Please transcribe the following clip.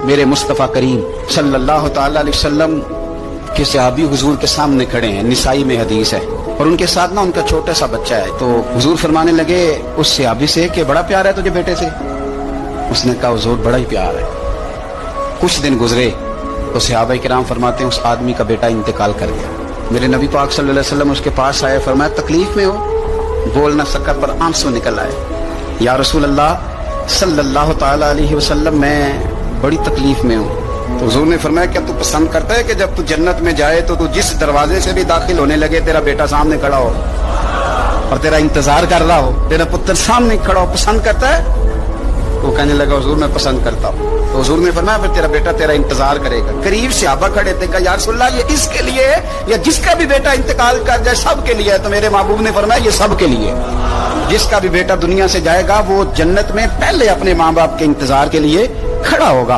میرے مصطفیٰ کریم صلی اللہ تعالی علیہ وسلم کے صحابی حضور کے سامنے کھڑے ہیں، نسائی میں حدیث ہے، اور ان کے ساتھ نا ان کا چھوٹا سا بچہ ہے. تو حضور فرمانے لگے اس صحابی سے کہ بڑا پیار ہے تجھے بیٹے سے؟ اس نے کہا حضور بڑا ہی پیار ہے. کچھ دن گزرے تو صحابہ کرام فرماتے ہیں اس آدمی کا بیٹا انتقال کر گیا. میرے نبی پاک صلی اللہ علیہ وسلم اس کے پاس آئے، فرمایا تکلیف میں ہو؟ بول نہ سکا پر آنسو نکل آئے. یا رسول اللہ صلی اللہ تعالی علیہ وسلم میں بڑی تکلیف میں ہوں. تو حضور نے فرمایا کیا تو پسند کرتا ہے کہ جب تو جنت میں جائے تو تو جس دروازے سے بھی داخل ہونے لگے تیرا بیٹا سامنے کھڑا ہو اور تیرا انتظار کر رہا ہو، تیرا پتر سامنے کھڑا ہو، پسند کرتا ہے؟ تو کہنے لگا حضور میں پسند کرتا ہوں. تو حضور نے فرمایا پھر تیرا بیٹا تیرا انتظار کرے گا. قریب صحابہ کھڑے تھے، کہا یا رسول اللہ یہ اس کے لیے یا جس کا بھی بیٹا انتقال کر جائے سب کے لیے ہے؟ تو میرے محبوب نے فرمایا یہ سب کے لیے. جس کا بھی بیٹا دنیا سے جائے گا وہ جنت میں پہلے اپنے ماں باپ کے انتظار کے لیے کھڑا ہوگا.